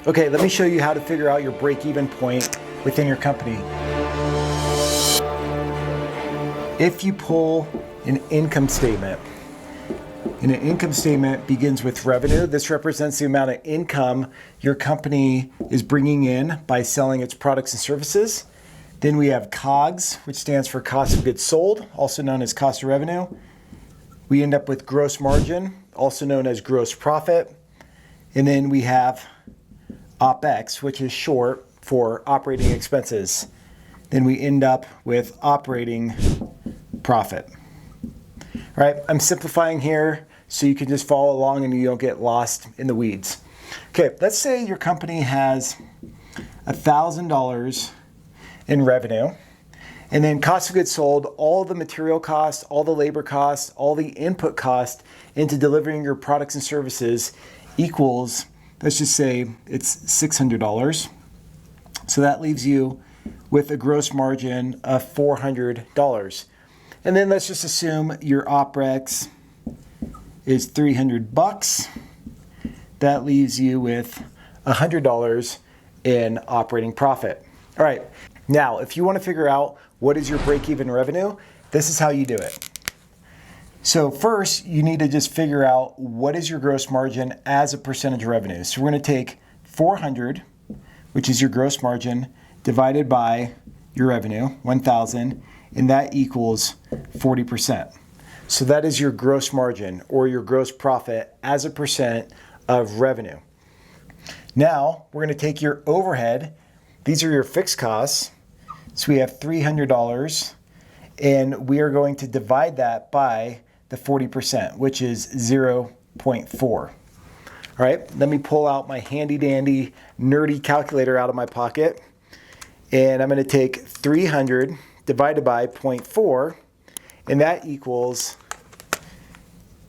Okay, let me show you how to figure out your break-even point within your company. If you pull an income statement, and an income statement begins with revenue, this represents the amount of income your company is bringing in by selling its products and services. Then we have COGS, which stands for cost of goods sold, also known as cost of revenue. We end up with gross margin, also known as gross profit. And then we have OPEX, which is short for operating expenses. Then we end up with operating profit. All right, I'm simplifying here so you can just follow along and you don't get lost in the weeds. Okay, let's say your company has $1,000 in revenue, and then cost of goods sold, all the material costs, all the labor costs, all the input cost into delivering your products and services equals, let's just say it's $600. So that leaves you with a gross margin of $400. And then let's just assume your OPEX is $300. That leaves you with $100 in operating profit. All right, now if you want to figure out what is your break-even revenue, this is how you do it. So first, you need to just figure out what is your gross margin as a percentage of revenue. So we're going to take 400, which is your gross margin, divided by your revenue, 1,000, and that equals 40%. So that is your gross margin or your gross profit as a percent of revenue. Now, we're going to take your overhead. These are your fixed costs. So we have $300, and we are going to divide that by the 40%, which is 0.4. All right, let me pull out my handy dandy nerdy calculator out of my pocket, and I'm going to take 300 divided by 0.4, and that equals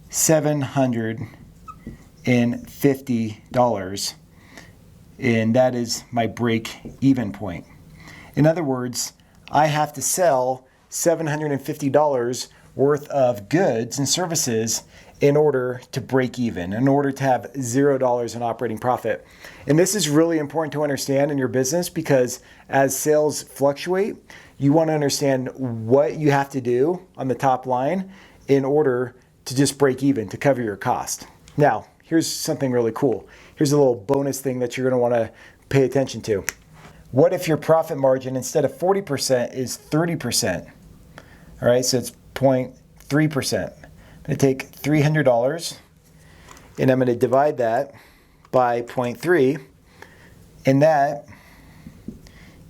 $750, and that is my break-even point. In other words, I have to sell $750 worth of goods and services in order to break even, in order to have $0 in operating profit. And this is really important to understand in your business because as sales fluctuate, you want to understand what you have to do on the top line in order to just break even, to cover your cost. Now, here's something really cool. Here's a little bonus thing that you're going to want to pay attention to. What if your profit margin instead of 40% is 30%? All right, so it's 0.3%. I'm going to take $300 and I'm going to divide that by 0.3, and that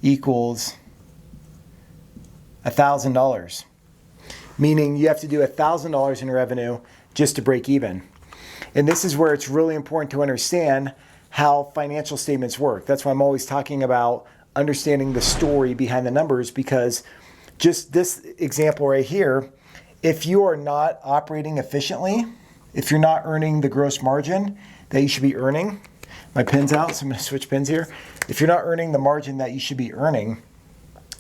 equals $1,000. Meaning you have to do $1,000 in revenue just to break even. And this is where it's really important to understand how financial statements work. That's why I'm always talking about understanding the story behind the numbers, because just this example right here, if you are not operating efficiently, if you're not earning the gross margin that you should be earning, my pen's out, so I'm going to switch pens here. If you're not earning the margin that you should be earning,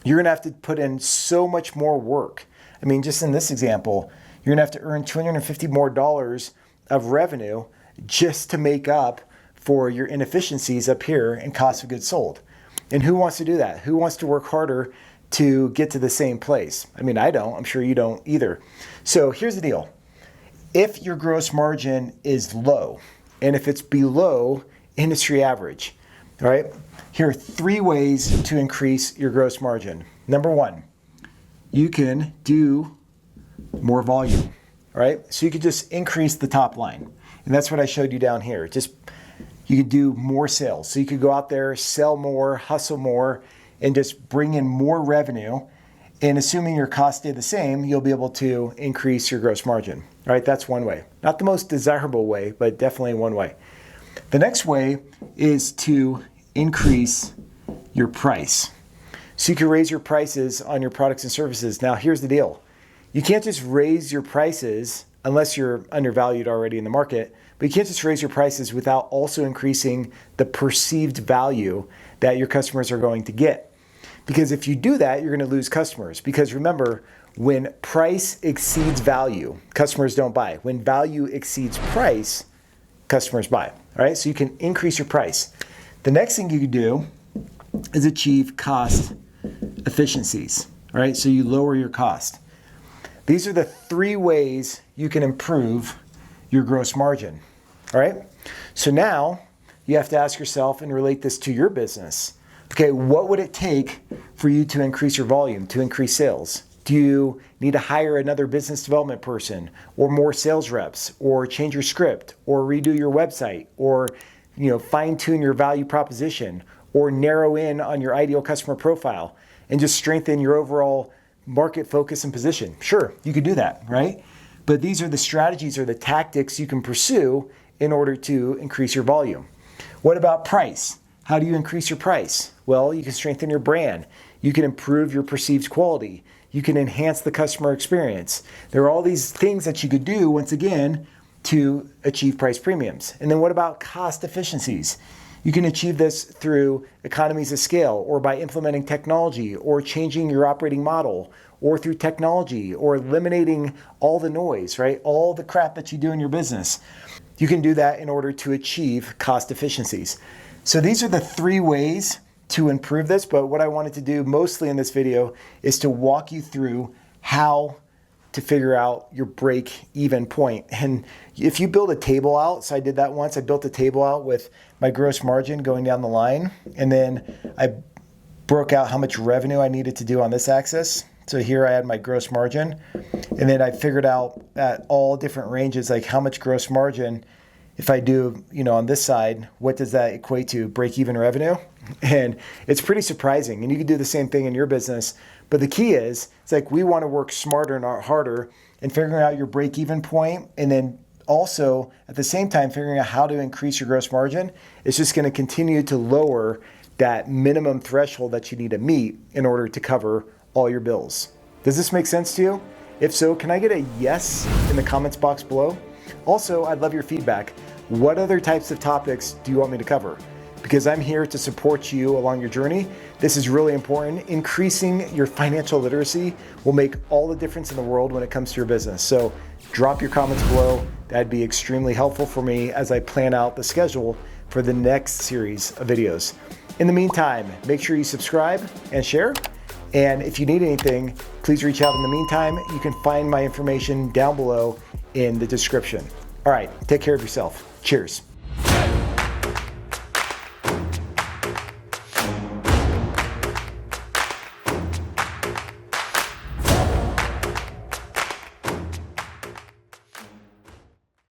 you're going to have to put in so much more work. I mean, just in this example, you're going to have to earn $250 more of revenue just to make up for your inefficiencies up here in cost of goods sold. And who wants to do that? Who wants to work harder to get to the same place? I mean, I don't. I'm sure you don't either. So here's the deal. If your gross margin is low, and if it's below industry average, all right, here are 3 ways to increase your gross margin. Number 1, you can do more volume, all right? So you could just increase the top line. And that's what I showed you down here. You could do more sales. So you could go out there, sell more, hustle more, and just bring in more revenue. And assuming your costs stay the same, you'll be able to increase your gross margin. All right, that's one way. Not the most desirable way, but definitely one way. The next way is to increase your price. So you can raise your prices on your products and services. Now, here's the deal. You can't just raise your prices unless you're undervalued already in the market, but you can't just raise your prices without also increasing the perceived value that your customers are going to get. Because if you do that, you're going to lose customers. Because remember, when price exceeds value, customers don't buy. When value exceeds price, customers buy. All right, so you can increase your price. The next thing you could do is achieve cost efficiencies, all right? So you lower your cost. These are the 3 ways you can improve your gross margin, all right? So now you have to ask yourself and relate this to your business. Okay, what would it take for you to increase your volume, to increase sales? Do you need to hire another business development person or more sales reps or change your script or redo your website or fine tune your value proposition or narrow in on your ideal customer profile and just strengthen your overall market focus and position? Sure, you could do that, right? But these are the strategies or the tactics you can pursue in order to increase your volume. What about price? How do you increase your price? Well, you can strengthen your brand. You can improve your perceived quality. You can enhance the customer experience. There are all these things that you could do, once again, to achieve price premiums. And then what about cost efficiencies? You can achieve this through economies of scale or by implementing technology or changing your operating model or through technology or eliminating all the noise, right? All the crap that you do in your business. You can do that in order to achieve cost efficiencies. So these are the 3 ways to improve this, but what I wanted to do mostly in this video is to walk you through how to figure out your break-even point. And if you build a table out, so I did that once, I built a table out with my gross margin going down the line, and then I broke out how much revenue I needed to do on this axis. So here I had my gross margin, and then I figured out at all different ranges, like how much gross margin, if I do, on this side, what does that equate to? Break-even revenue? And it's pretty surprising. And you can do the same thing in your business. But the key is, it's like we want to work smarter, not harder, and figuring out your break-even point, and then also at the same time figuring out how to increase your gross margin. It's just going to continue to lower that minimum threshold that you need to meet in order to cover all your bills. Does this make sense to you? If so, can I get a yes in the comments box below? Also, I'd love your feedback. What other types of topics do you want me to cover? Because I'm here to support you along your journey. This is really important. Increasing your financial literacy will make all the difference in the world when it comes to your business. So drop your comments below. That'd be extremely helpful for me as I plan out the schedule for the next series of videos. In the meantime, make sure you subscribe and share. And if you need anything, please reach out in the meantime. You can find my information down below in the description. All right, take care of yourself. Cheers.